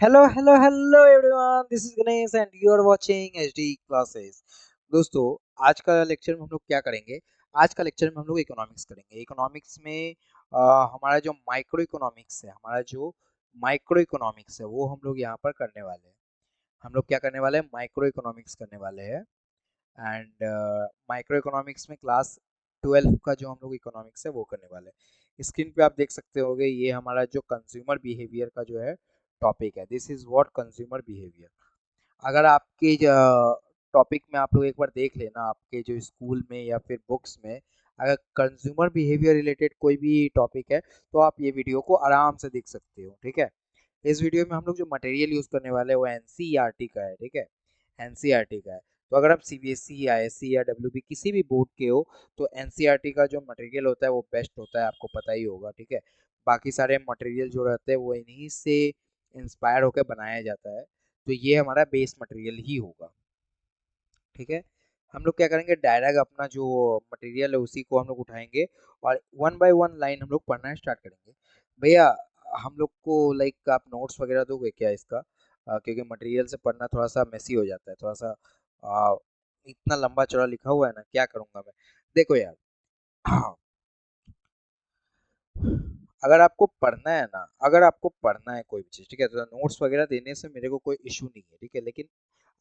Hello everyone, this is Ganesh and you are watching HD classes. दोस्तों, आज का lecture में हम लोग क्या करेंगे? आज का लेक्चर में हम लोग इकोनॉमिक्स करेंगे। इकोनॉमिक्स में हमारा जो माइक्रो इकोनॉमिक्स है, वो हम लोग यहाँ पर करने वाले हैं। हम लोग क्या करने वाले हैं? माइक्रो इकोनॉमिक्स करने वाले हैं। एंड माइक्रो इकोनॉमिक्स में क्लास 12 का जो हम लोग इकोनॉमिक्स है वो करने वाले हैं। स्क्रीन पे आप देख सकते होगे, ये हमारा जो कंज्यूमर बिहेवियर का जो है टॉपिक है। This is what consumer behaviour. अगर आपके टॉपिक में आप लोग एक बार देख लेना, आपके जो स्कूल में या फिर बुक्स में अगर कंज्यूमर बिहेवियर रिलेटेड कोई भी टॉपिक है तो आप ये वीडियो को आराम से देख सकते हो। ठीक है, इस वीडियो में हम लोग जो मटेरियल यूज करने वाले हैं वो एनसीईआरटी का है। ठीक है, एनसीईआरटी का है। तो अगर आप सीबीएसई, आईएससी या डब्ल्यूबी किसी भी बोर्ड के हो तो एनसीईआरटी का जो मटेरियल होता है वो बेस्ट होता है, आपको पता ही होगा। ठीक है, बाकी सारे मटेरियल जो रहते हैं वो इन्हीं से इंस्पायर होकर बनाया जाता है, तो ये हमारा बेस मटेरियल ही होगा। ठीक है, हम लोग क्या करेंगे, डायरेक्ट अपना जो मटेरियल है उसी को हम लोग उठाएंगे और वन बाय वन लाइन हम लोग पढ़ना स्टार्ट करेंगे। भैया, हम लोग को लाइक आप नोट्स वगैरह दोगे क्या इसका? क्योंकि मटेरियल से पढ़ना थोड़ा सा मेसी हो जाता है, थोड़ा सा आ, इतना लंबा चौड़ा लिखा हुआ है ना, क्या करूंगा मैं। देखो यार, अगर आपको पढ़ना है कोई भी चीज, ठीक है, तो नोट्स वगैरह देने से मेरे को कोई इशू नहीं है। ठीक है, लेकिन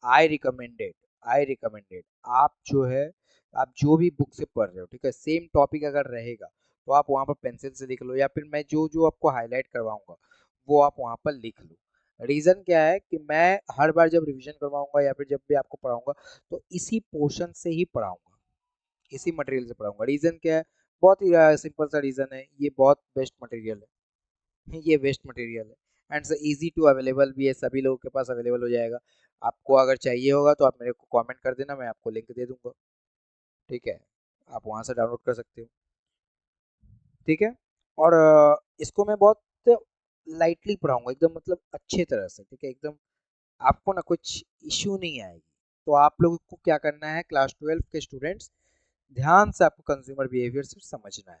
आई रिकमेंडेड आई रिकमेंडेड आप जो है, आप जो भी बुक से पढ़ रहे हो, ठीक है, सेम टॉपिक अगर रहेगा तो आप वहाँ पर पेंसिल से लिख लो, या फिर मैं जो जो आपको हाईलाइट करवाऊंगा वो आप वहाँ पर लिख लो। रीजन क्या है कि मैं हर बार जब रिवीजन करवाऊंगा या फिर जब भी आपको पढ़ाऊंगा तो इसी पोर्शन से ही पढ़ाऊंगा, इसी मटेरियल से पढ़ाऊंगा। रीजन क्या है? बहुत ही सिंपल सा रीजन है, ये बहुत बेस्ट मटेरियल है, ये बेस्ट मटेरियल है एंड इजी टू अवेलेबल भी है, सभी लोगों के पास अवेलेबल हो जाएगा। आपको अगर चाहिए होगा तो आप मेरे को कमेंट कर देना, मैं आपको लिंक दे दूंगा। ठीक है, आप वहां से डाउनलोड कर सकते हो। ठीक है, और इसको मैं बहुत लाइटली पढ़ाऊंगा, एकदम मतलब अच्छे तरह से। ठीक है, एकदम आपको ना कुछ इश्यू नहीं आएगी। तो आप लोगों को क्या करना है, क्लास 12 के स्टूडेंट्स, ध्यान से आपको कंज्यूमर बिहेवियर सिर्फ समझना है।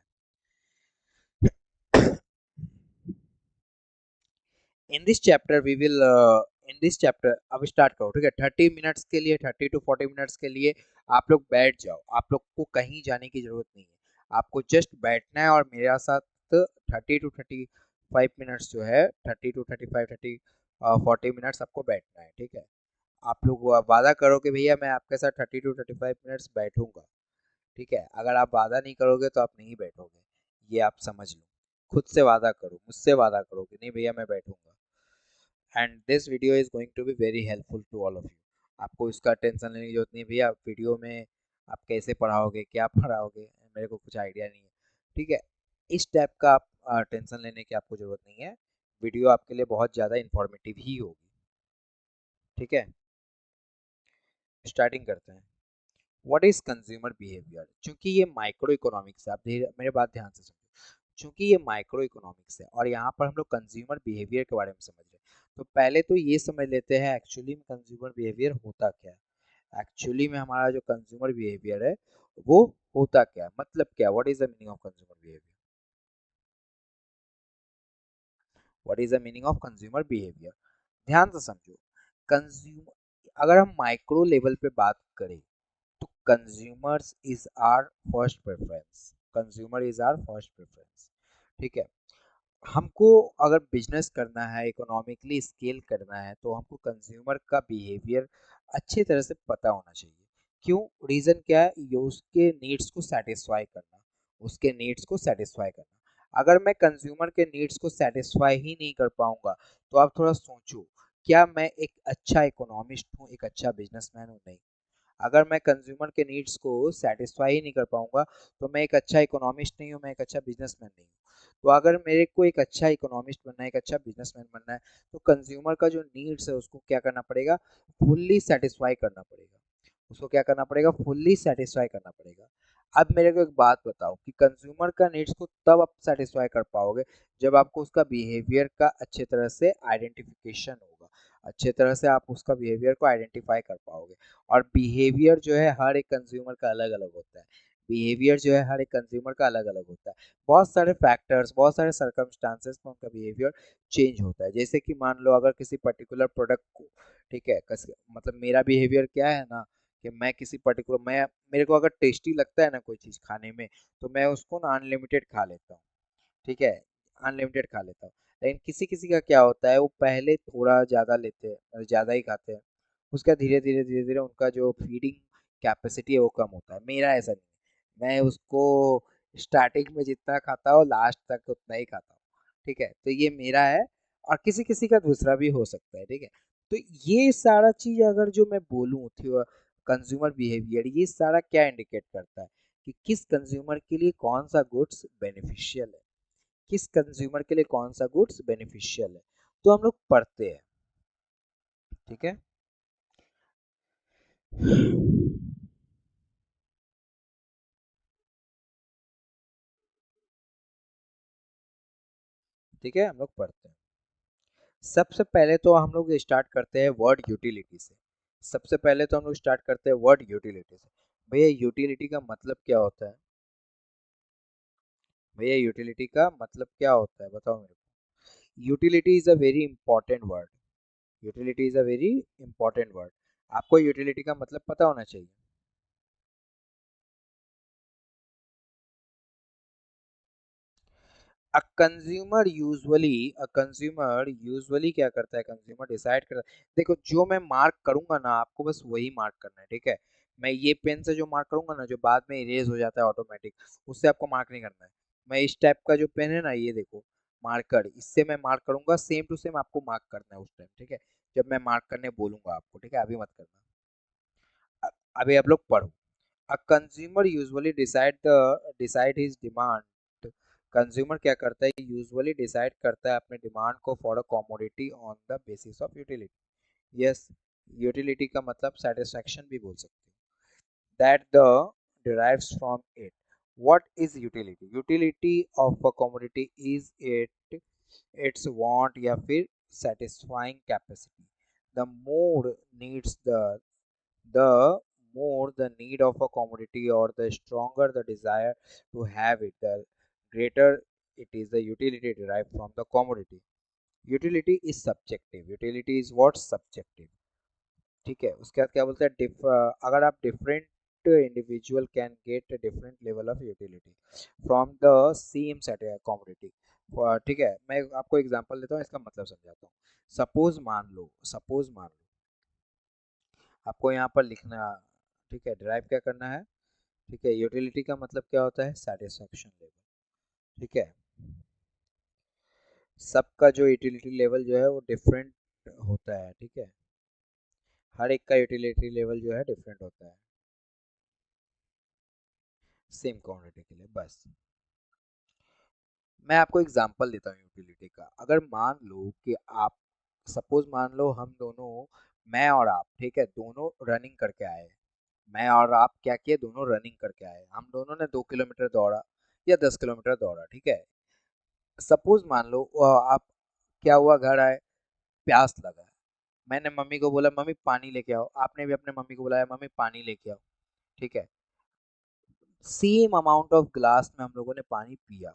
In this chapter we will in this chapter अब स्टार्ट करो। ठीक है, 30 मिनट्स के लिए, 30 to 40 मिनट्स के लिए आप लोग बैठ जाओ। आप लोग को कहीं जाने की जरूरत नहीं है, आपको जस्ट बैठना है और मेरे साथ 30 to 35 मिनट्स जो है, 30 to 35, 40 मिनट्स आपको बैठना है। ठीक है, आप लोग वादा करो कि भैया मैं आपके साथ 30 to 35 मिनट्स बैठूंगा। ठीक है, अगर आप वादा नहीं करोगे तो आप नहीं बैठोगे, ये आप समझ लो। खुद से वादा करो, मुझसे वादा करो कि नहीं भैया मैं बैठूंगा। And this video is going to be very helpful to all of you. आपको इसका टेंशन लेने की जरूरत नहीं है भैया, वीडियो में आप कैसे पढ़ाओगे, क्या पढ़ाओगे, मेरे को कुछ आइडिया नहीं है। ठीक है, इस टाइप का आप टेंशन लेने की आपको जरूरत नहीं है। वीडियो आपके लिए बहुत ज़्यादा इंफॉर्मेटिव ही होगी। ठीक है, स्टार्टिंग करते हैं। What is consumer behaviour? क्योंकि ये माइक्रो इकोनॉमिक्स है, आप मेरे बात ध्यान से सुनिए। क्योंकि ये माइक्रो इकोनॉमिक्स है और यहाँ पर हम लोग कंज्यूमर बिहेवियर के बारे में समझ रहे हैं, तो पहले तो ये समझ लेते हैं एक्चुअली में कंज्यूमर बिहेवियर होता क्या है। एक्चुअली में हमारा जो कंज्यूमर बिहेवियर है वो होता क्या है, मतलब क्या, what is the meaning of consumer behaviour? What is the meaning of consumer behaviour? ध्यान से समझो। कंज्यूमर, अगर हम माइक्रो लेवल पे बात करें तो consumers is our first preference, consumer is our first preference. ठीक है, हमको अगर बिजनेस करना है, इकोनॉमिकली स्केल करना है, तो हमको कंज्यूमर का बिहेवियर अच्छी तरह से पता होना चाहिए। क्यों? रीज़न क्या है? ये उसके नीड्स को सेटिस्फाई करना, उसके नीड्स को सेटिस्फाई करना। अगर मैं कंज्यूमर के नीड्स को सेटिस्फाई ही नहीं कर पाऊंगा तो आप थोड़ा सोचो, क्या मैं एक अच्छा इकोनॉमिस्ट हूँ, एक अच्छा बिजनेसमैन हूँ? नहीं। अगर मैं कंज्यूमर के नीड्स को सेटिस्फाई ही नहीं कर पाऊंगा तो मैं एक अच्छा इकोनॉमिस्ट नहीं हूँ, मैं एक अच्छा बिजनेसमैन नहीं हूँ। तो अगर मेरे को एक अच्छा इकोनॉमिस्ट बनना है, एक अच्छा बिजनेसमैन बनना है, तो कंज्यूमर का जो नीड्स है उसको क्या करना पड़ेगा, फुल्ली सेटिस्फाई करना पड़ेगा। उसको क्या करना पड़ेगा, फुल्ली सेटिस्फाई करना पड़ेगा। अब मेरे को एक बात बताओ कि कंज्यूमर का नीड्स को तब आप सेटिस्फाई कर पाओगे जब आपको उसका बिहेवियर का अच्छे तरह से आइडेंटिफिकेशन होगा, अच्छे तरह से आप उसका बिहेवियर को आइडेंटिफाई कर पाओगे। और बिहेवियर जो है हर एक कंज्यूमर का अलग अलग होता है। बिहेवियर जो है हर एक कंज्यूमर का अलग अलग होता है। बहुत सारे फैक्टर्स, बहुत सारे सर्कमस्टांसेस में उनका बिहेवियर चेंज होता है। जैसे कि मान लो अगर किसी पर्टिकुलर प्रोडक्ट को, ठीक है, मतलब मेरा बिहेवियर क्या है ना, कि मैं किसी पर्टिकुलर, मैं मेरे को अगर टेस्टी लगता है ना कोई चीज़ खाने में, तो मैं उसको ना अनलिमिटेड खा लेता हूँ, ठीक है, अनलिमिटेड खा लेता हूँ। लेकिन किसी किसी का क्या होता है, वो पहले थोड़ा ज़्यादा लेते हैं, ज़्यादा ही खाते हैं, उसका धीरे धीरे धीरे धीरे उनका जो फीडिंग कैपेसिटी है वो कम होता है। मेरा ऐसा नहीं है, मैं उसको स्टार्टिंग में जितना खाता हूँ लास्ट तक उतना ही खाता हूँ, ठीक है, तो ये मेरा है। और किसी किसी का दूसरा भी हो सकता है, ठीक है। तो ये सारा चीज अगर जो मैं बोलूँ थी, कंज्यूमर बिहेवियर, ये सारा क्या इंडिकेट करता है कि किस कंज्यूमर के लिए कौन सा गुड्स बेनिफिशियल है, किस कंज्यूमर के लिए कौन सा गुड्स बेनिफिशियल है, तो हम लोग पढ़ते हैं, ठीक है। ठीक है, हम लोग पढ़ते हैं। सबसे पहले तो हम लोग स्टार्ट करते हैं वर्ड यूटिलिटी से। सबसे पहले तो हम लोग स्टार्ट करते हैं वर्ड यूटिलिटी से। भैया यूटिलिटी का मतलब क्या होता है? भैया यूटिलिटी का मतलब क्या होता है, बताओ मेरे को। Utility is a very important word. Utility is a very important word. आपको यूटिलिटी का मतलब पता होना चाहिए। अ कंज्यूमर यूजुअली क्या करता है, कंज्यूमर डिसाइड करता है, देखो जो मैं मार्क करूंगा ना, आपको बस वही मार्क करना है, ठीक है। मैं ये पेन से जो मार्क करूंगा ना, जो बाद में इरेज हो जाता है ऑटोमेटिक, उससे आपको मार्क नहीं करना है। मैं इस टाइप का जो पेन है ना, ये देखो, मार्कर, इससे मैं मार्क करूंगा, सेम टू सेम आपको मार्क करना है उस टाइम, ठीक है, जब मैं मार्क करने बोलूंगा आपको, ठीक है, अभी मत करना। अभी आप लोग पढ़ो। A consumer usually decide his demand। Consumer क्या करता है, यूजुअली डिसाइड करता है अपने डिमांड को for a commodity on the basis of utility. Yes, utility का मतलब सेटिस्फैक्शन भी बोल सकते हो, that the derives from it। what is utility? utility of a commodity is its want या फिर satisfying capacity। the more needs the more the need of a commodity, or the stronger the desire to have it, the greater it is the utility derived from the commodity। utility is subjective। utility is what? Subjective। ठीक है, उसके बाद क्या बोलते हैं, अगर आप different individual can get different level of utility from the same set commodity. ठीक है, मैं आपको एग्जांपल देता हूँ, इसका मतलब समझाता हूँ। सपोज मान लो आपको यहाँ पर लिखना, ठीक है, ड्राइव क्या करना है, ठीक है, यूटिलिटी का मतलब क्या होता है, सेटिस्फेक्शन लेवल, ठीक है। सबका जो यूटिलिटी लेवल जो है वो डिफरेंट होता है, ठीक है, हर एक का यूटिलिटी लेवल जो है डिफरेंट होता है सेम क्वांटिटी के लिए, बस। मैं आपको एग्जांपल देता हूँ यूटिलिटी का। अगर मान लो कि आप, सपोज मान लो हम दोनों, मैं और आप, ठीक है, दोनों रनिंग करके आए। मैं और आप क्या किए, दोनों रनिंग करके आए, हम दोनों ने 2 किलोमीटर दौड़ा या 10 किलोमीटर दौड़ा, ठीक है। सपोज मान लो आप, क्या हुआ, घर आए, प्यास लगा, मैंने मम्मी को बोला मम्मी पानी लेके आओ, आपने भी अपने मम्मी को बुलाया मम्मी पानी लेके आओ, ठीक है। सेम अमाउंट ऑफ ग्लास में हम लोगों ने पानी पिया।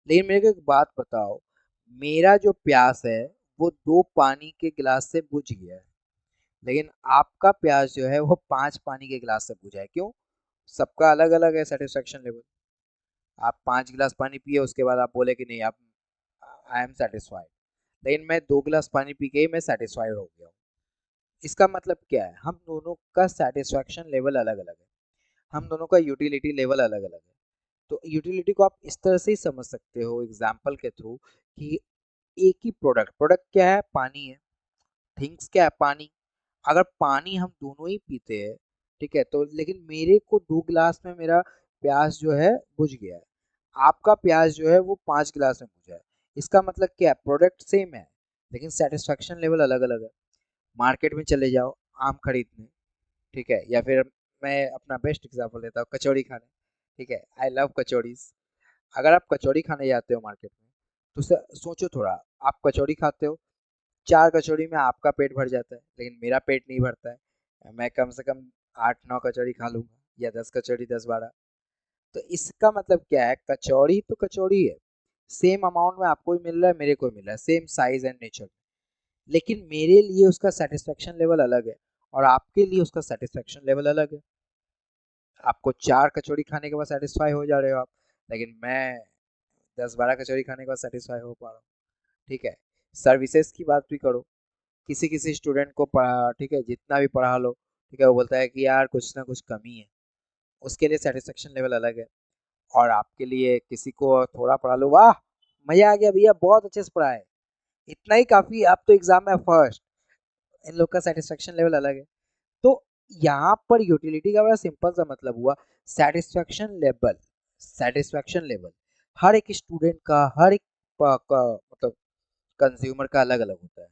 लेकिन मेरे को एक बात बताओ, मेरा जो प्यास है वो 2 पानी के गिलास से बुझ गया है, लेकिन आपका प्यास जो है वो 5 पानी के गिलास से बुझा है। क्यों? सबका अलग अलग है सेटिस्फेक्शन लेवल। आप 5 गिलास पानी पिए, उसके बाद आप बोले कि नहीं, आप, आई एम सेटिस्फाइड, लेकिन मैं 2 गिलास पानी पी के ही मैं सेटिस्फाइड हो गया हूँ। इसका मतलब क्या है, हम दोनों का सेटिस्फेक्शन लेवल अलग अलग है, हम दोनों का यूटिलिटी लेवल अलग अलग है। तो यूटिलिटी को आप इस तरह से ही समझ सकते हो एग्जाम्पल के थ्रू, कि एक ही प्रोडक्ट, प्रोडक्ट क्या है, पानी है, थिंग्स क्या है, पानी। अगर पानी हम दोनों ही पीते हैं, ठीक है, तो लेकिन मेरे को 2 गिलास में मेरा प्यास जो है बुझ गया है, आपका प्यास जो है वो 5 गिलास में बुझा है। इसका मतलब क्या है, प्रोडक्ट सेम है लेकिन सेटिस्फेक्शन लेवल अलग अलग है। मार्केट में चले जाओ आम खरीदने, ठीक है, या फिर मैं अपना बेस्ट एग्जांपल देता हूँ, कचौड़ी खाने, ठीक है, आई लव कचौड़ीज। अगर आप कचौड़ी खाने जाते हो मार्केट में, तो सोचो थोड़ा, आप कचौड़ी खाते हो, 4 कचौड़ी में आपका पेट भर जाता है, लेकिन मेरा पेट नहीं भरता है, मैं कम से कम 8-9 कचौड़ी खा लूंगा, या 10 कचौड़ी, 10-12। तो इसका मतलब क्या है, कचौड़ी तो कचौड़ी है, सेम अमाउंट में आपको भी मिल रहा है, मेरे को भी मिल रहा है, सेम साइज एंड नेचर, लेकिन मेरे लिए उसका सेटिस्फेक्शन लेवल अलग है और आपके लिए उसका सेटिस्फेक्शन लेवल अलग है। आपको 4 कचौड़ी खाने के बाद सेटिस्फाई हो जा रहे हो आप, लेकिन मैं 10-12 कचौड़ी खाने के बाद सेटिस्फाई हो पा रहा हूँ। ठीक है। सर्विसेज की बात भी करो, किसी किसी स्टूडेंट को पढ़ा, ठीक है, जितना भी पढ़ा लो, ठीक है, वो बोलता है कि यार कुछ ना कुछ कमी है, उसके लिए सेटिस्फेक्शन लेवल अलग है। और आपके लिए किसी को थोड़ा पढ़ा लो, वाह मजा आ गया भैया, बहुत अच्छे से पढ़ाए, इतना ही काफी, आप तो एग्जाम में फर्स्ट, इन लोग का सेटिस्फेक्शन लेवल अलग है। तो यहाँ पर यूटिलिटी का बड़ा सिंपल सा मतलब हुआ सेटिस्फेक्शन लेवल। सेटिस्फेक्शन लेवल हर एक स्टूडेंट का, हर एक मतलब कंज्यूमर का अलग अलग होता है।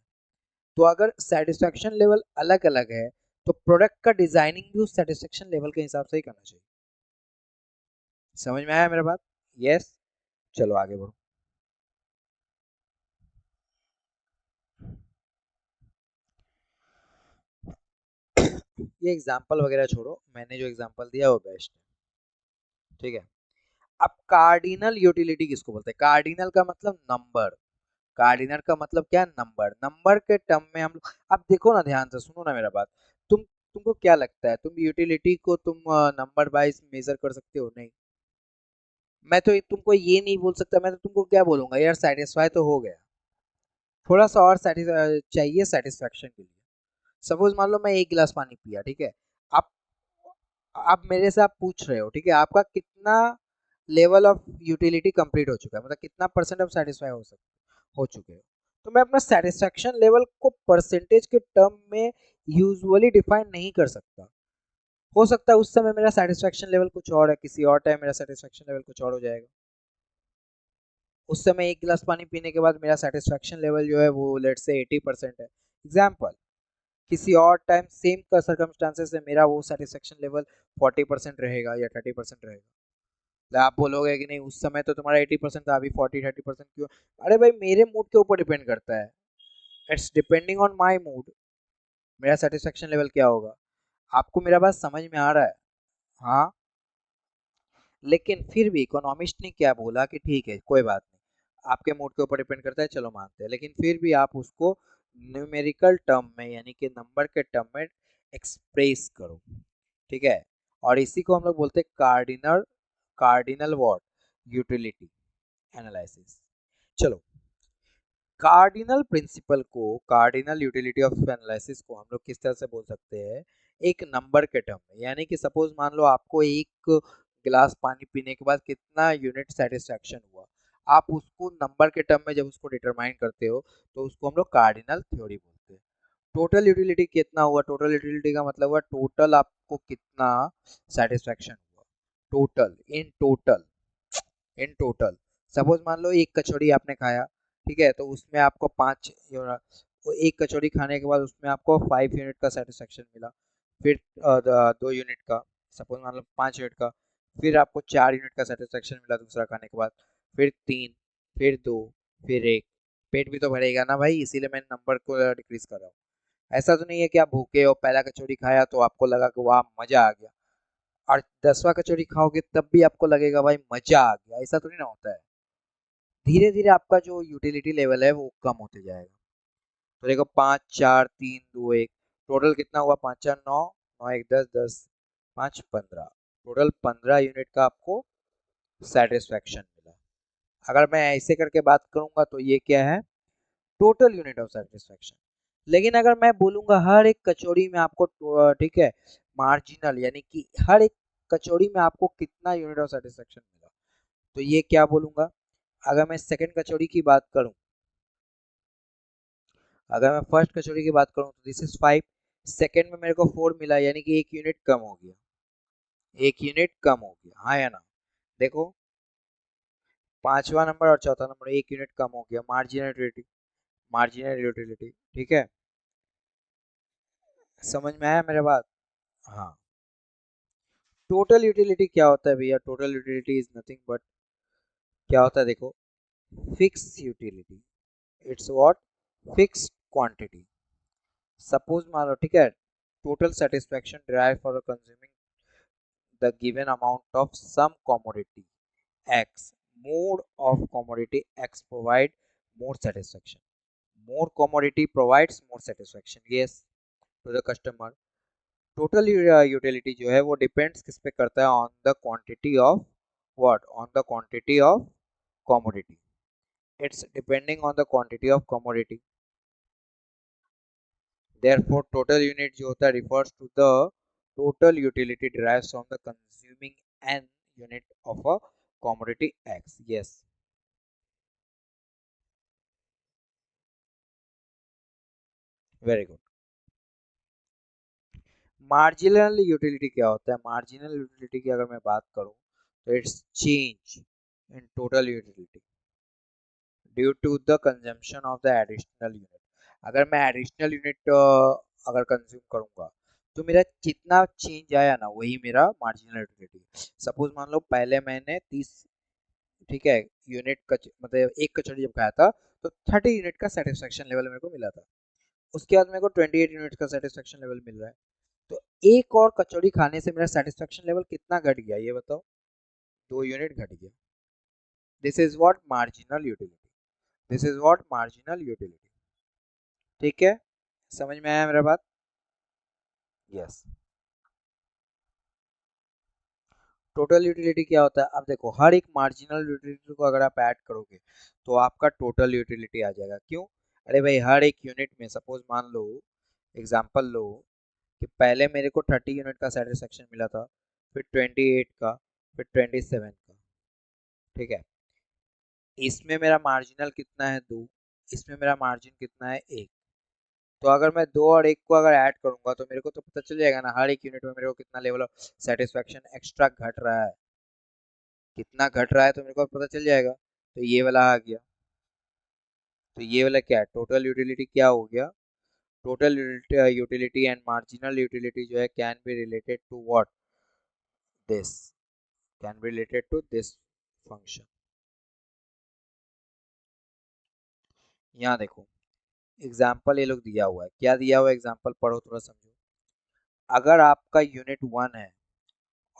तो अगर सेटिस्फेक्शन लेवल अलग अलग है तो प्रोडक्ट का डिजाइनिंग भी उस सेटिस्फेक्शन लेवल के हिसाब से ही करना चाहिए। समझ में आया मेरा बात? यस। चलो आगे बढ़ो। ये एग्जाम्पल वगैरह छोड़ो, मैंने जो एग्जाम्पल दिया वो बेस्ट है। ठीक है। अब कार्डिनल यूटिलिटी किसको बोलते हैं? कार्डिनल का मतलब नंबर। कार्डिनल का मतलब क्या? नंबर। नंबर के टर्म में हम लोग, अब देखो ना, ध्यान से सुनो ना मेरा बात। तुमको क्या लगता है, तुम यूटिलिटी को तुम नंबर वाइज मेजर कर सकते हो? नहीं। मैं तो तुमको ये नहीं बोल सकता, मैं तो तुमको क्या बोलूंगा, यार सेटिस्फाई तो हो गया, थोड़ा सा और चाहिए सेटिस्फेक्शन के लिए। सपोज मान लो मैं एक गिलास पानी पिया, ठीक है। आप आप मेरे से आप पूछ रहे हो, ठीक है, आपका कितना लेवल ऑफ यूटिलिटी कंप्लीट हो चुका है, मतलब कितना परसेंट ऑफ सेटिस्फाई हो चुके हो। तो मैं अपना सेटिस्फेक्शन लेवल को परसेंटेज के टर्म में यूजुअली डिफाइन नहीं कर सकता। हो सकता है उस समय मेरा सेटिस्फेक्शन लेवल कुछ और है, किसी और टाइम मेरा सेटिस्फेक्शन लेवल कुछ और हो जाएगा। उस समय एक गिलास पानी पीने के बाद मेरा सेटिस्फेक्शन लेवल जो है वो लेट से 80% है, एग्जाम्पल। किसी और टाइम सेम का सर्कमस्टांसेस है, मेरा वो सेटिस्फेक्शन लेवल 40% रहेगा या 30% रहेगा। तो आप बोलोगे कि नहीं उस समय तो तुम्हारा 80% था, अभी 40-30% क्यों? अरे भाई मेरे मूड के ऊपर डिपेंड करता है, it's depending on my mood, मेरा सेटिस्फेक्शन लेवल क्या होगा। आपको मेरा बात समझ में आ रहा है? हाँ। लेकिन फिर भी इकोनॉमिस्ट ने क्या बोला कि ठीक है कोई बात नहीं, आपके मूड के ऊपर डिपेंड करता है, चलो मानते हैं, लेकिन फिर भी आप उसको न्यूमेरिकल टर्म में यानी कि नंबर के टर्म में एक्सप्रेस करो। ठीक है। और इसी को हम लोग बोलते हैं cardinal, cardinal what, utility analysis. चलो, कार्डिनल प्रिंसिपल को, कार्डिनल यूटिलिटी ऑफ एनालिसिस को हम लोग किस तरह से बोल सकते हैं, एक नंबर के टर्म में, यानी कि सपोज मान लो आपको एक गिलास पानी पीने के बाद कितना यूनिट सेटिस्फेक्शन हुआ, आप उसको नंबर के टर्म में जब उसको डिटरमाइन करते हो तो उसको हम लोग कार्डिनल थ्योरी बोलते हैं। टोटल यूटिलिटी कितना हुआ, टोटल यूटिलिटी का मतलब हुआ टोटल आपको कितना सेटिस्फेक्शन हुआ, total, in total, in total. Suppose मान लो एक कचौड़ी आपने खाया, ठीक है, तो उसमें आपको 1 कचौड़ी खाने के बाद उसमें आपको 5 यूनिट का सेटिस्फेक्शन मिला। फिर 2 यूनिट का, सपोज मान लो 5 यूनिट का, फिर आपको 4 यूनिट का सेटिस्फेक्शन मिला दूसरा खाने के बाद, फिर 3, फिर 2, फिर 1। पेट भी तो भरेगा ना भाई, इसीलिए मैं नंबर को डिक्रीज कर रहा हूँ। ऐसा तो नहीं है कि आप भूखे हो, पहला कचौड़ी खाया तो आपको लगा कि वाह मजा आ गया, और 10वां कचौड़ी खाओगे तब भी आपको लगेगा भाई मजा आ गया, ऐसा तो नहीं ना होता है। धीरे धीरे आपका जो यूटिलिटी लेवल है वो कम होते जाएगा। तो देखो 5 4 3 2 1, टोटल कितना हुआ, 5 4 9, 9 1 10, 10 5 15, टोटल 15 यूनिट का आपको सेटिस्फेक्शन मिला। अगर मैं ऐसे करके बात करूंगा तो ये क्या है, टोटल यूनिट ऑफ सेटिस्फेक्शन। लेकिन अगर मैं बोलूंगा हर एक कचौड़ी में आपको ठीक है, मार्जिनल यानी कि हर एक कचौड़ी में आपको कितना यूनिट ऑफ सेटिस्फेक्शन मिला, तो ये क्या बोलूंगा। अगर मैं सेकंड कचौड़ी की बात करूं, अगर मैं फर्स्ट कचौड़ी की बात करूं तो दिस इज 5, सेकंड में मेरे को 4 मिला, यानी कि 1 यूनिट कम हो गया, 1 यूनिट कम हो गया, हाँ या ना? देखो, पांचवा नंबर और चौथा नंबर 1 यूनिट कम हो गया, मार्जिनल यूटिलिटी, मार्जिनल यूटिलिटी, ठीक है। समझ में आया मेरे बात? हाँ। टोटल यूटिलिटी क्या होता है भैया? Total utility is nothing but, क्या होता है देखो, fix utility, it's what, fixed quantity. Suppose मान लो, ठीक है, total satisfaction derive for consuming the given amount of some commodity X. More of commodity X provide more satisfaction. More commodity provides more satisfaction. Yes, to the customer. Total utility जो है वो depends किस पे करता है on the quantity of what on the quantity of commodity it's depending on the quantity of commodity therefore total unit जो होता है refers to the total utility derives from the consuming an unit of a commodity X. Yes, very good. Marginal utility क्या होता है? Marginal utility की अगर मैं बात करूं तो it's change in total utility due to the consumption of the additional unit. अगर मैं एडिशनल यूनिट अगर कंज्यूम करूंगा तो मेरा कितना चेंज आया ना, वही मेरा मार्जिनल यूटिलिटी। सपोज मान लो पहले मैंने 30, ठीक है, यूनिट मतलब एक कचौड़ी जब खाया था तो 30 यूनिट का सेटिस्फेक्शन लेवल मेरे को मिला था। उसके बाद मेरे को 28 यूनिट का सेटिस्फेक्शन लेवल मिल रहा है। तो एक और कचौड़ी खाने से मेरा सेटिस्फेक्शन लेवल कितना घट गया ये बताओ? 2 यूनिट घट गया। This is what marginal utility. This is what marginal utility. ठीक है, समझ में आया मेरा बात? यस। टोटल यूटिलिटी क्या होता है? अब देखो हर एक मार्जिनल यूटिलिटी को अगर आप ऐड करोगे तो आपका टोटल यूटिलिटी आ जाएगा। क्यों? अरे भाई हर एक यूनिट में सपोज मान लो, एग्जांपल लो कि पहले मेरे को 30 यूनिट का सेटिस्फेक्शन मिला था, फिर 28 का, फिर 27 का। ठीक है, इसमें मेरा मार्जिनल कितना है? 2। इसमें मेरा मार्जिन कितना है? 1। तो अगर मैं 2 और 1 को अगर ऐड करूंगा तो मेरे को तो पता चल जाएगा ना हर एक यूनिट में मेरे को कितना लेवल ऑफ सेटिस्फेक्शन एक्स्ट्रा घट रहा है। कितना घट रहा है तो मेरे को पता चल जाएगा। तो ये वाला आ गया। तो ये वाला क्या है? टोटल यूटिलिटी क्या हो गया? Total utility and marginal utility जो है can be related to what? This can be related to this function. यहाँ देखो एग्जाम्पल ये लोग दिया हुआ है। क्या दिया हुआ है? एग्जाम्पल पढ़ो थोड़ा समझो। अगर आपका यूनिट 1 है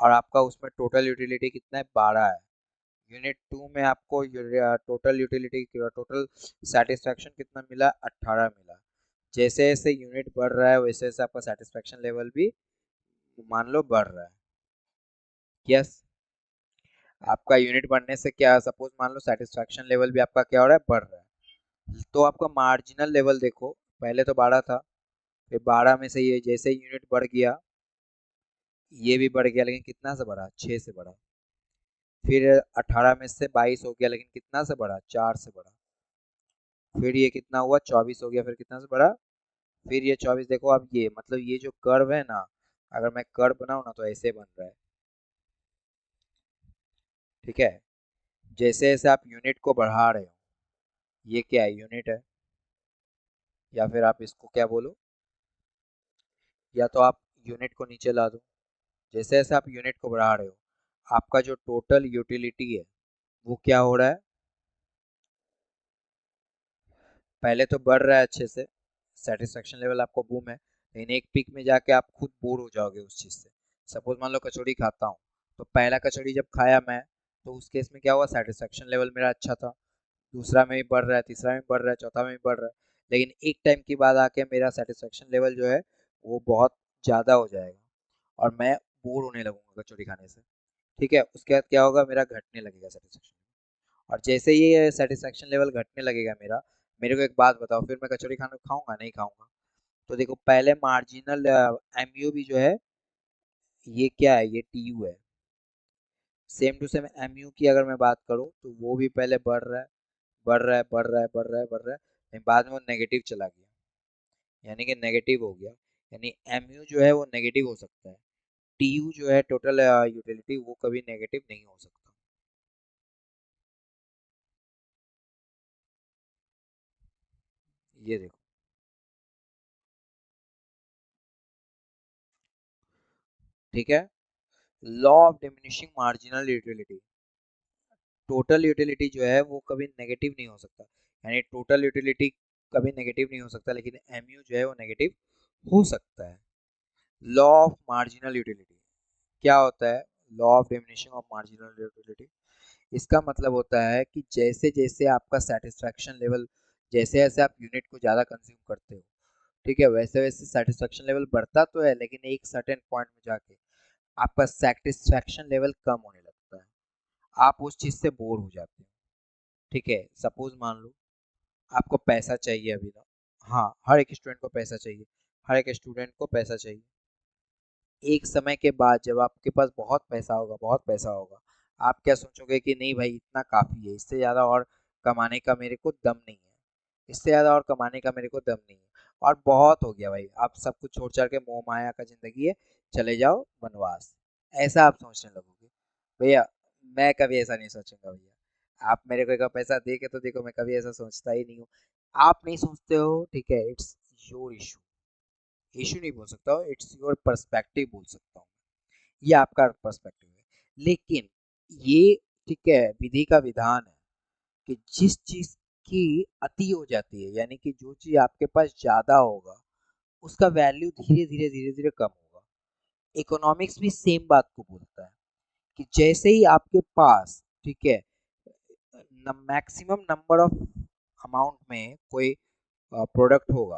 और आपका उसमें टोटल यूटिलिटी कितना है? 12 है। यूनिट 2 में आपको टोटल यूटिलिटी टोटल सेटिस्फेक्शन कितना मिला? 18 मिला। जैसे जैसे यूनिट बढ़ रहा है वैसे वैसे आपका सेटिस्फेक्शन लेवल भी मान लो बढ़ रहा है। यस, आपका यूनिट बढ़ने से क्या, सपोज मान लो सेटिस्फेक्शन लेवल भी आपका क्या हो रहा है? बढ़ रहा है। तो आपका मार्जिनल लेवल देखो, पहले तो 12 था, फिर 12 में से ये जैसे यूनिट बढ़ गया ये भी बढ़ गया, लेकिन कितना से बढ़ा? 6 से बढ़ा। फिर 18 में से 22 हो गया, लेकिन कितना से बढ़ा? 4 से बढ़ा। फिर ये कितना हुआ? 24 हो गया, फिर कितना से बढ़ा? फिर ये 24। देखो अब ये मतलब ये जो कर्व है ना, अगर मैं कर्व बनाऊं ना तो ऐसे बन रहा है। ठीक है, जैसे जैसे आप यूनिट को बढ़ा रहे हो, ये क्या है? यूनिट है, या फिर आप इसको क्या बोलो, या तो आप यूनिट को नीचे ला दो। जैसे जैसे आप यूनिट को बढ़ा रहे हो आपका जो टोटल यूटिलिटी है वो क्या हो रहा है? पहले तो बढ़ रहा है अच्छे से, सेटिस्फेक्शन लेवल आपको बूम है, लेकिन एक पीक में जाके आप खुद बोर हो जाओगे उस चीज़ से। सपोज मान लो कचौड़ी खाता हूँ, तो पहला कचौड़ी जब खाया मैं तो उस केस में क्या हुआ? सेटिस्फेक्शन लेवल मेरा अच्छा था। दूसरा में भी बढ़ रहा है, तीसरा में बढ़ रहा है, चौथा में भी बढ़ रहा है। लेकिन एक टाइम के बाद आके मेरा सेटिस्फेक्शन लेवल जो है वो बहुत ज़्यादा हो जाएगा और मैं बोर होने लगूंगा कचौड़ी खाने से। ठीक है, उसके बाद क्या होगा? मेरा घटने लगेगा सेटिस्फेक्शन। और जैसे ही ये सेटिस्फेक्शन लेवल घटने लगेगा मेरा, मेरे को एक बात बताओ, फिर मैं कचौड़ी खाना खाऊंगा? नहीं खाऊंगा। तो देखो पहले मार्जिनल एमयू भी जो है ये क्या है? ये टीयू है। सेम टू सेम एमयू की अगर मैं बात करूं तो वो भी पहले बढ़ रहा है, बढ़ रहा है, बढ़ रहा है, बढ़ रहा है, बढ़ रहा है, लेकिन बाद में वो नेगेटिव चला गया, यानी कि नेगेटिव हो गया। यानी एमयू जो है वो नेगेटिव हो सकता है, टीयू जो है टोटल यूटिलिटी वो कभी नेगेटिव नहीं हो सकता। ये देखो, ठीक है। Law of diminishing marginal utility, total utility जो है वो कभी नेगेटिव नहीं हो सकता, यानी टोटल यूटिलिटी कभी नेगेटिव नहीं हो सकता, लेकिन एमयू जो है वो नेगेटिव हो सकता है। लॉ ऑफ मार्जिनल यूटिलिटी क्या होता है? Law of diminishing of marginal utility. इसका मतलब होता है कि जैसे जैसे आपका सेटिस्फैक्शन लेवल, जैसे जैसे आप यूनिट को ज़्यादा कंज्यूम करते हो, ठीक है, वैसे वैसे सेटिस्फैक्शन लेवल बढ़ता तो है, लेकिन एक सर्टेन पॉइंट में जाके आपका सेटिस्फैक्शन लेवल कम होने लगता है, आप उस चीज़ से बोर हो जाते हो। ठीक है, सपोज मान लो आपको पैसा चाहिए अभी ना, हाँ, हर एक स्टूडेंट को पैसा चाहिए, हर एक स्टूडेंट को पैसा चाहिए। एक समय के बाद जब आपके पास बहुत पैसा होगा, बहुत पैसा होगा, आप क्या सोचोगे कि नहीं भाई इतना काफ़ी है, इससे ज़्यादा और कमाने का मेरे को दम नहीं है, इससे ज़्यादा और कमाने का मेरे को दम नहीं है, और बहुत हो गया भाई, आप सब कुछ छोड़ छाड़ के मोह माया का ज़िंदगी है, चले जाओ वनवास, ऐसा आप सोचने लगोगे। भैया मैं कभी ऐसा नहीं सोचूंगा भैया, आप मेरे को एक पैसा दे के तो देखो, मैं कभी ऐसा सोचता ही नहीं हूँ। आप नहीं सोचते हो, ठीक है, इट्स योर इशू, इशू नहीं बोल सकता हूँ, इट्स योर पर्सपेक्टिव बोल सकता हूँ, ये आपका पर्सपेक्टिव है। लेकिन ये, ठीक है, विधि का विधान है कि जिस चीज की अति हो जाती है, यानी कि जो चीज आपके पास ज्यादा होगा उसका वैल्यू धीरे धीरे धीरे धीरे कम होगा। इकोनॉमिक्स भी सेम बात को बोलता है कि जैसे ही आपके पास, ठीक है, मैक्सिमम नंबर ऑफ अमाउंट में कोई प्रोडक्ट होगा,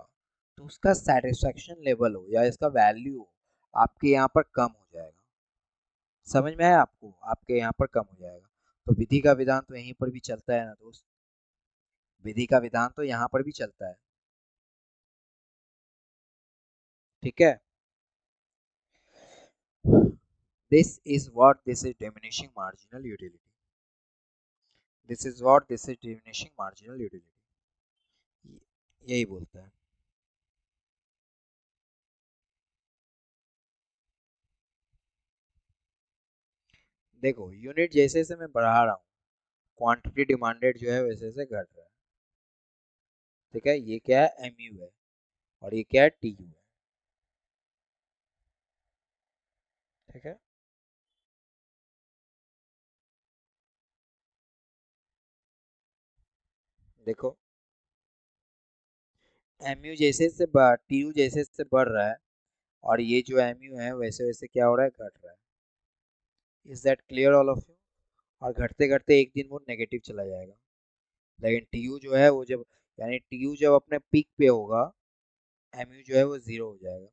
तो उसका सेटिस्फैक्शन लेवल हो या इसका वैल्यू हो, आपके यहाँ पर कम हो जाएगा। समझ में आया आपको, आपके यहाँ पर कम हो जाएगा। तो विधि का विधान तो यहीं पर भी चलता है ना दोस्त, विधि का विधान तो यहाँ पर भी चलता है। ठीक है, this is diminishing marginal utility, this is what this is diminishing marginal utility, यही बोलता है। देखो यूनिट जैसे जैसे मैं बढ़ा रहा हूँ, क्वांटिटी डिमांडेड जो है वैसे वैसे घट रहा है। ठीक है, ये क्या है, एम यू है, और ये क्या है, टी यू है। ठीक है, देखो एम यू जैसे से टी यू जैसे से बढ़ रहा है, और ये जो एम यू है वैसे वैसे क्या हो रहा है, घट रहा है। Is that clear all of you? और घटते घटते एक दिन वो नेगेटिव चला जाएगा। लेकिन टी यू जो है वो जब, यानी टी यू जब अपने पीक पे होगा, एम यू जो है वो जीरो हो जाएगा,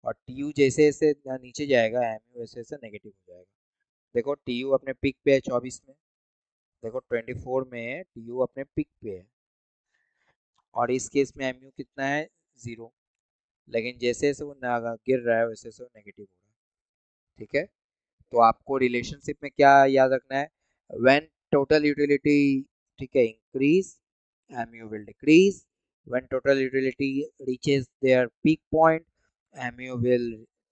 और टी यू जैसे जैसे नीचे जाएगा, एम यू वैसे वैसे नेगेटिव हो जाएगा। देखो टी यू अपने पीक पे है 24 में, देखो 24 में है, टी यू अपने पीक पे है, और इस केस में एम यू कितना है, जीरो। लेकिन जैसे जैसे वो गिर रहा है वैसे वैसे वो नेगेटिव हो रहा है। ठीक है, तो आपको रिलेशनशिप में क्या याद रखना है, व्हेन टोटल यूटिलिटी, ठीक है, increase, mu will decrease, when total utility reaches their peak point, mu will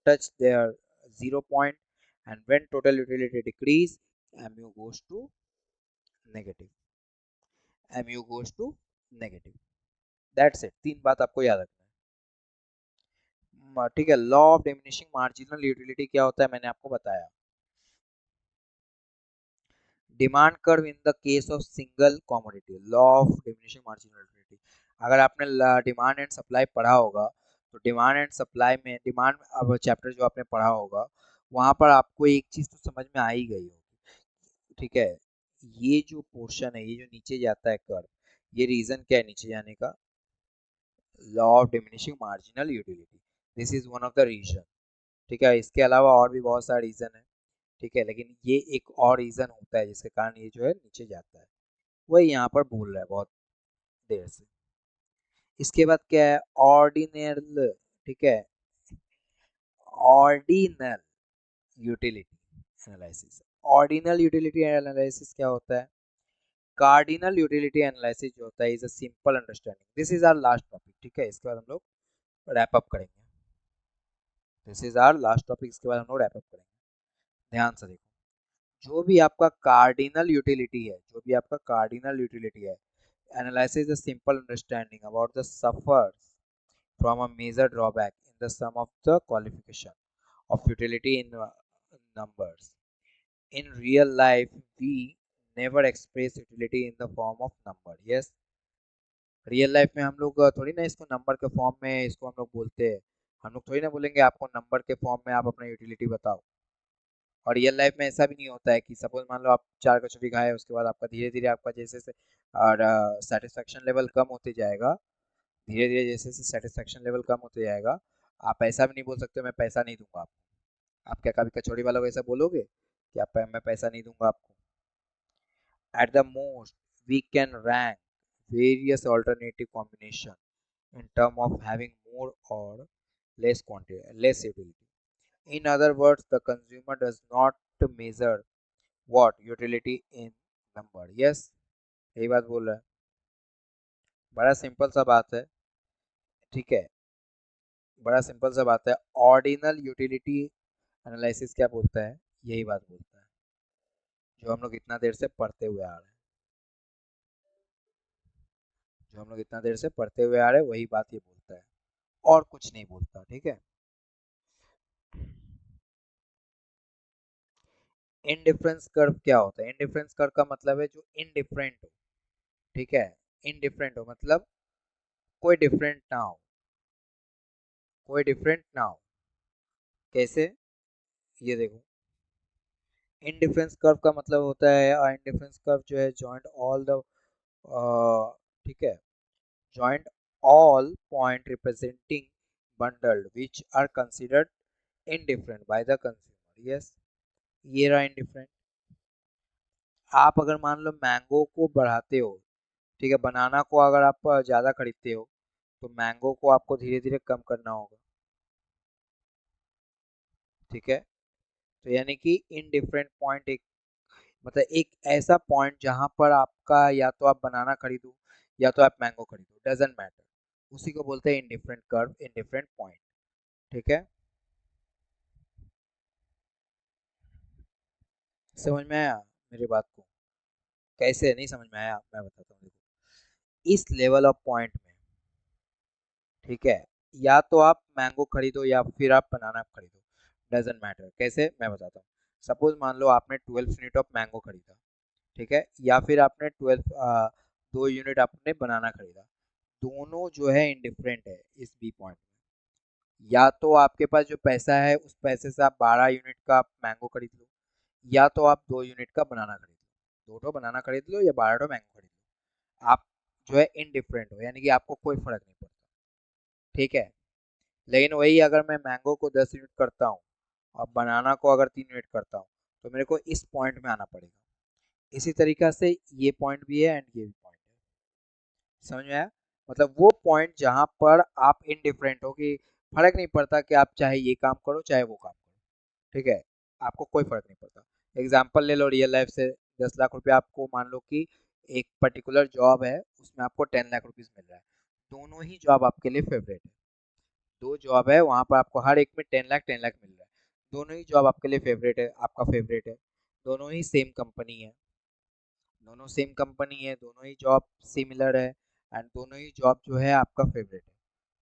touch their zero point, and when total utility decrease, mu goes to negative, mu goes to negative, that's it, तीन बात आपको याद रखना है। ठीक है, law of diminishing marginal utility क्या होता है मैंने आपको बताया। Demand curve in the case of single commodity, law of diminishing marginal utility. अगर आपने डिमांड एंड सप्लाई पढ़ा होगा, तो डिमांड एंड सप्लाई में, डिमांड अब चैप्टर जो आपने पढ़ा होगा, वहां पर आपको एक चीज तो समझ में आ ही गई होगी। ठीक है, ये जो पोर्शन है, ये जो नीचे जाता है कर्व, ये रीजन क्या है नीचे जाने का, law of diminishing marginal utility, this is one of the reason. ठीक है, इसके अलावा और भी बहुत सारे रीजन है, ठीक है, लेकिन ये एक और रीजन होता है जिसके कारण ये जो है नीचे जाता है, वही यहाँ पर बोल रहा है बहुत देर से। इसके बाद क्या है, ऑर्डिनल, ठीक है, ordinal utility analysis. Ordinal utility analysis क्या होता है, कार्डिनल यूटिलिटी एनालिसिस जो होता है is a simple understanding. This is our last topic, ठीक है, इसके बाद हम लोग रैप अप करेंगे। This is our last topic, इसके बाद हम लोग रैप अप करेंगे। ध्यान से देखो, जो भी आपका कार्डिनल यूटिलिटी है, जो भी आपका कार्डिनल यूटिलिटी है, analyzes a simple understanding about the suffers from a major drawback in the sum of the qualification of utility in numbers. In real life, we never express utility in the form of number. Yes, real life में हम लोग थोड़ी ना इसको number के form में इसको हम लोग बोलते हैं। हम लोग थोड़ी ना बोलेंगे आपको नंबर के फॉर्म में आप अपना यूटिलिटी बताओ, और रियल लाइफ में ऐसा भी नहीं होता है कि सपोज मान लो आप 4 कचौड़ी खाए, उसके बाद आपका धीरे-धीरे आपका जैसे-जैसे और सैटिस्फैक्शन लेवल कम होते जाएगा, धीरे-धीरे जैसे-जैसे सैटिस्फैक्शन लेवल कम होते जाएगा, आप ऐसा भी नहीं बोल सकते मैं पैसा नहीं दूँगा आपको। आप क्या कभी कचौड़ी वालों को ऐसा बोलोगे कि आप मैं पैसा नहीं दूँगा आपको? At the most, we can rank various alternative combination in terms of having more or less quantity, less utility. In other words, the consumer does not measure what utility in number. Yes, यही बात बोल रहा है। बड़ा simple सा बात है, ठीक है, बड़ा सिंपल सा बात है। ऑर्डिनल यूटिलिटी एनालिसिस क्या बोलता है, यही बात बोलता है, जो हम लोग इतना देर से पढ़ते हुए आ रहे हैं, जो हम लोग इतना देर से पढ़ते हुए आ रहे हैं, वही बात ये बोलता है, और कुछ नहीं बोलता। ठीक है। इनडिफरेंस कर्व क्या होता है? इनडिफरेंस कर्व का मतलब है जो इनडिफरेंट हो। ठीक है, इनडिफरेंट हो मतलब कोई डिफरेंट ना हो, कोई डिफरेंट ना हो। कैसे? ये देखो, इनडिफरेंस कर्व का मतलब होता है, इनडिफरेंस कर्व जो है जॉइंट ऑल द, ठीक है, joint all point representing bundled which are considered indifferent by the consumer. Yes, ये रहा इनडिफरेंट। आप अगर मान लो मैंगो को बढ़ाते हो, ठीक है, बनाना को अगर आप ज़्यादा खरीदते हो तो मैंगो को आपको धीरे धीरे कम करना होगा। ठीक है, तो यानी कि इन डिफरेंट पॉइंट, एक मतलब एक ऐसा पॉइंट जहां पर आपका या तो आप बनाना खरीदो या तो आप मैंगो खरीदो, डजेंट मैटर, उसी को बोलते हैं in different curve, in different point. ठीक है, समझ में आया मेरी बात को? कैसे नहीं समझ में आया, मैं बताता हूँ। देखो, इस लेवल ऑफ पॉइंट में, ठीक है, या तो आप मैंगो खरीदो या फिर आप बनाना खरीदो, डजेंट मैटर। कैसे, मैं बताता हूँ। सपोज मान लो आपने 12 यूनिट ऑफ मैंगो खरीदा, ठीक है, या फिर आपने 2 यूनिट आपने बनाना खरीदा, दोनों जो है इंडिफरेंट है इस बी पॉइंट में। या तो आपके पास जो पैसा है उस पैसे से आप 12 यूनिट का मैंगो खरीद लो, या तो आप 2 यूनिट का बनाना खरीद लो, 2 ठो बनाना खरीद लो या 12 ठो मैंगो खरीद लो, आप जो है इनडिफरेंट हो, यानी कि आपको कोई फर्क नहीं पड़ता। ठीक है, लेकिन वही अगर मैं मैंगो को 10 यूनिट करता हूँ और बनाना को अगर 3 यूनिट करता हूँ तो मेरे को इस पॉइंट में आना पड़ेगा। इसी तरीका से ये पॉइंट भी है एंड ये भी पॉइंट है। समझ में आया? मतलब वो पॉइंट जहां पर आप इनडिफरेंट हो कि फर्क नहीं पड़ता कि आप चाहे ये काम करो चाहे वो काम करो। ठीक है, आपको कोई फर्क नहीं पड़ता। एग्जाम्पल ले लो रियल लाइफ से, 10 लाख रुपए आपको मान लो कि एक पर्टिकुलर जॉब है, उसमें आपको 10 लाख रुपीज मिल रहा है। दोनों ही जॉब आपके लिए फेवरेट है, दो जॉब है वहां पर आपको हर एक में 10 लाख मिल रहा है। दोनों ही जॉब आपके लिए फेवरेट है, आपका फेवरेट है, दोनों ही सेम कंपनी है, दोनों सेम कंपनी है, दोनों ही जॉब सिमिलर है, एंड दोनों ही जॉब जो है आपका फेवरेट है।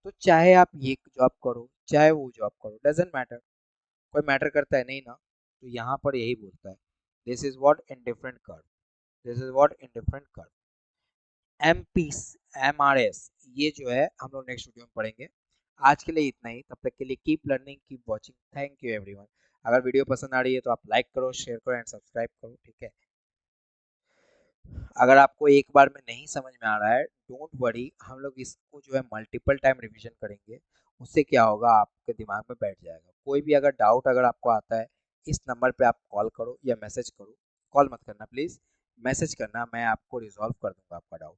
तो चाहे आप ये जॉब करो चाहे वो जॉब करो, डजेंट मैटर। कोई मैटर करता है नहीं ना। तो यहाँ पर यही बोलता है, this is what indifferent curve, this is what indifferent curve. M P M R S, ये जो है हम लोग नेक्स्ट वीडियो में पढ़ेंगे। आज के लिए इतना ही, तब तक के लिए keep learning keep watching, thank you everyone. अगर वीडियो पसंद आ रही है तो आप लाइक करो, शेयर करो एंड सब्सक्राइब करो। ठीक है, अगर आपको एक बार में नहीं समझ में आ रहा है, डोंट वरी, हम लोग इसको जो है मल्टीपल टाइम रिवीजन करेंगे। उससे क्या होगा, आपके दिमाग में बैठ जाएगा। कोई भी अगर डाउट अगर आपको आता है, इस नंबर पे आप कॉल करो या मैसेज करो। कॉल मत करना प्लीज़, मैसेज करना, मैं आपको रिजॉल्व कर दूंगा आपका डाउट।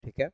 ठीक है।